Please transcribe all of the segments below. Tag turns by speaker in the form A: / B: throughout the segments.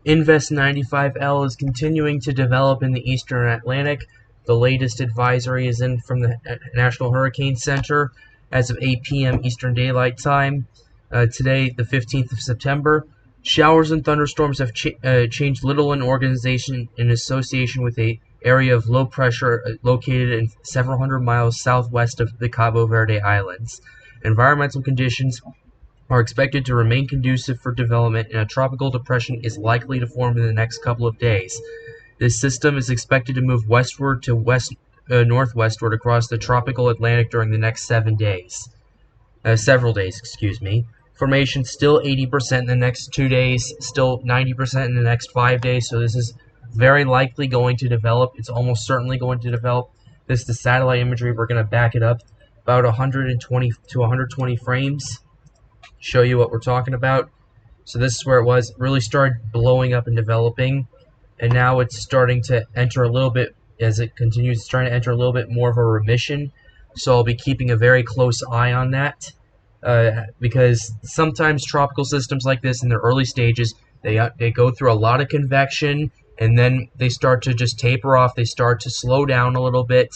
A: Invest 95L is continuing to develop in the eastern Atlantic. The latest advisory is in from the National Hurricane Center as of 8 p.m. Eastern Daylight Time. Today, the 15th of September. Showers and thunderstorms have changed little in organization in association with a area of low pressure located in several hundred miles southwest of the Cabo Verde Islands. Environmental conditions are expected to remain conducive for development, and a tropical depression is likely to form in the next couple of days. This system is expected to move westward to northwestward across the tropical Atlantic during the next several days. Formation still 80% in the next 2 days, still 90% in the next 5 days, so this is very likely going to develop. It's almost certainly going to develop. This is the satellite imagery. We're going to back it up about 120 to 120 frames. Show you what we're talking about. So this is where it was. It really started blowing up and developing, and now it's starting to enter a little bit, as it continues, it's trying to enter a little bit more of a remission. So I'll be keeping a very close eye on that, because sometimes tropical systems like this in their early stages, they go through a lot of convection, and then they start to just taper off. They start to slow down a little bit.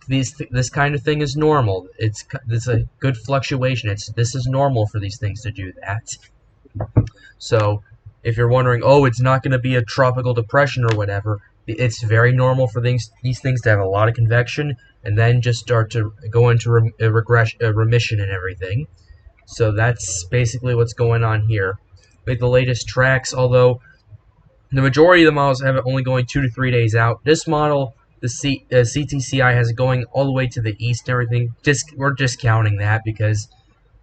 A: This kind of thing is normal. It's a good fluctuation. This is normal for these things to do that. So if you're wondering, oh, it's not going to be a tropical depression or whatever, it's very normal for these things to have a lot of convection and then just start to go into remission and everything. So that's basically what's going on here. With the latest tracks, although the majority of the models have it only going 2 to 3 days out, this model, the CTCI, has it going all the way to the east and everything. We're discounting that because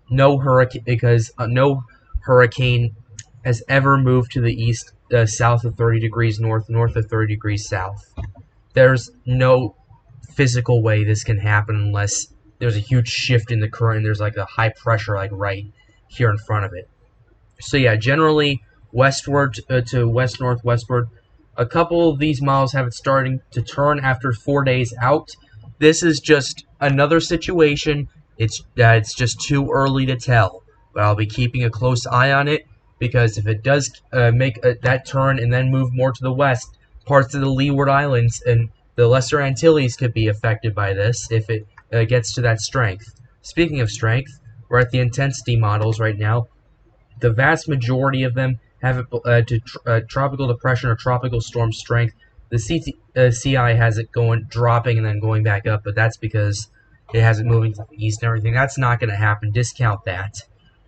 A: no hurricane has ever moved to the east, south of 30 degrees north of 30 degrees south. There's no physical way this can happen unless there's a huge shift in the current and there's like a high pressure like right here in front of it. So yeah, generally westward to west-northwestward. A couple of these models have it starting to turn after 4 days out. This is just another situation. It's just too early to tell, but I'll be keeping a close eye on it, because if it does make that turn and then move more to the west, parts of the Leeward Islands and the Lesser Antilles could be affected by this if it gets to that strength. Speaking of strength, we're at the intensity models right now. The vast majority of them have it to tropical depression or tropical storm strength. The CI has it dropping and then going back up, but that's because it has it moving to the east and everything. That's not going to happen. Discount that.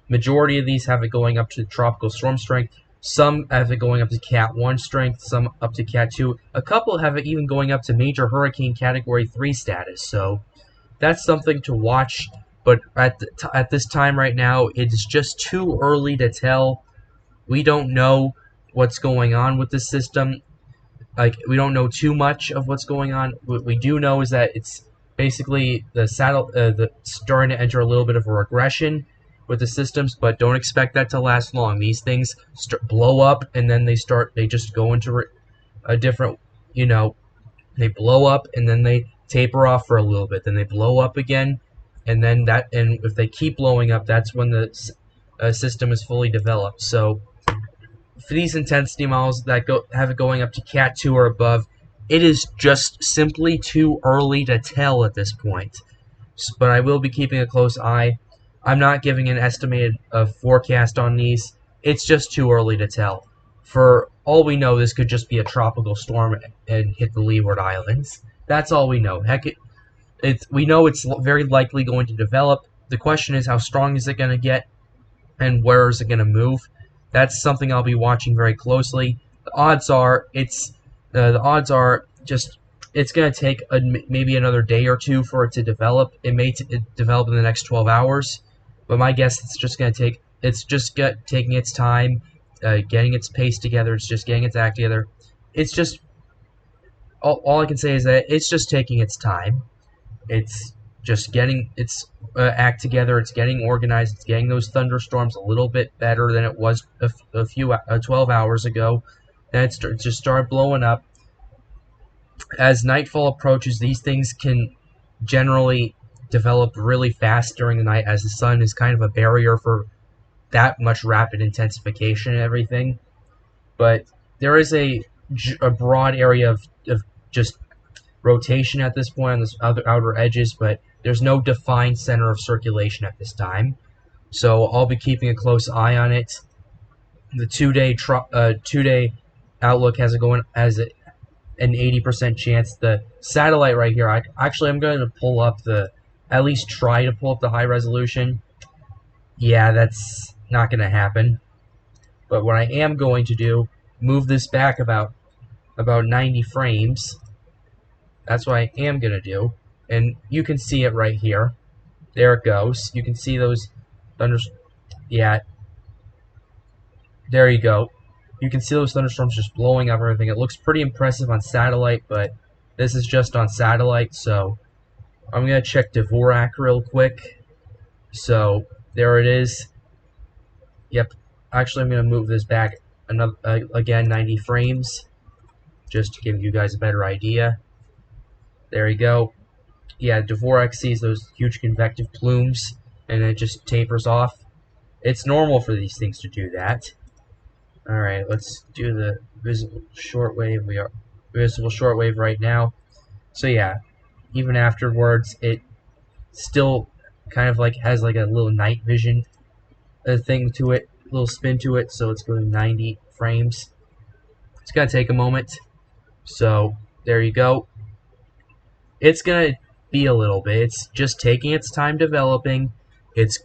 A: Majority of these have it going up to tropical storm strength. Some have it going up to Cat 1 strength, some up to Cat 2. A couple have it even going up to major hurricane Category 3 status. So that's something to watch. But at this time right now, it's just too early to tell. We don't know what's going on with the system. Like, we don't know too much of what's going on. What we do know is that it's basically starting to enter a little bit of a regression with the systems, but don't expect that to last long. These things blow up, and then they just go into a different, they blow up, and then they taper off for a little bit. Then they blow up again, and then and if they keep blowing up, that's when the system is fully developed. So for these intensity models that have it going up to Cat 2 or above, it is just simply too early to tell at this point. But I will be keeping a close eye. I'm not giving an estimated forecast on these. It's just too early to tell. For all we know, this could just be a tropical storm and hit the Leeward Islands. That's all we know. Heck, we know it's very likely going to develop. The question is, how strong is it going to get, and where is it going to move? That's something I'll be watching very closely. The odds are it's going to take maybe another day or two for it to develop. It may develop in the next 12 hours, but my guess it's just taking its time, getting its pace together. It's just getting its act together. It's just all I can say is that it's just taking its time. It's just getting its act together. It's getting organized. It's getting those thunderstorms a little bit better than it was a few 12 hours ago. Then it just started blowing up. As nightfall approaches, these things can generally develop really fast during the night, as the sun is kind of a barrier for that much rapid intensification and everything. but there is a broad area of just rotation at this point on the outer edges, but there's no defined center of circulation at this time. So I'll be keeping a close eye on it. The two-day outlook has it going as an 80% chance. The satellite right here, I'm going to pull up at least try to pull up the high resolution. Yeah, that's not going to happen. But what I am going to do, move this back about 90 frames. That's what I am going to do. And you can see it right here. There it goes. You can see those thunderstorms. Yeah. There you go. You can see those thunderstorms just blowing up everything. It looks pretty impressive on satellite, but this is just on satellite, so I'm going to check Dvorak real quick. So there it is. Yep. Actually, I'm going to move this back again 90 frames just to give you guys a better idea. There you go. Yeah, Dvorak sees those huge convective plumes and it just tapers off. It's normal for these things to do that. Alright, let's do the visible shortwave. We are visible shortwave right now. So yeah, even afterwards, it still kind of like has like a little night vision thing to it, a little spin to it. So it's going 90 frames. It's gonna take a moment. So there you go. It's gonna be a little bit. It's just taking its time developing. It's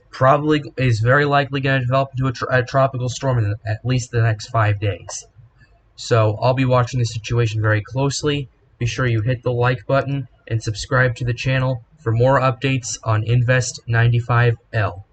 A: very likely going to develop into a tropical storm in at least the next 5 days. So I'll be watching the situation very closely. Be sure you hit the like button and subscribe to the channel for more updates on Invest 95L.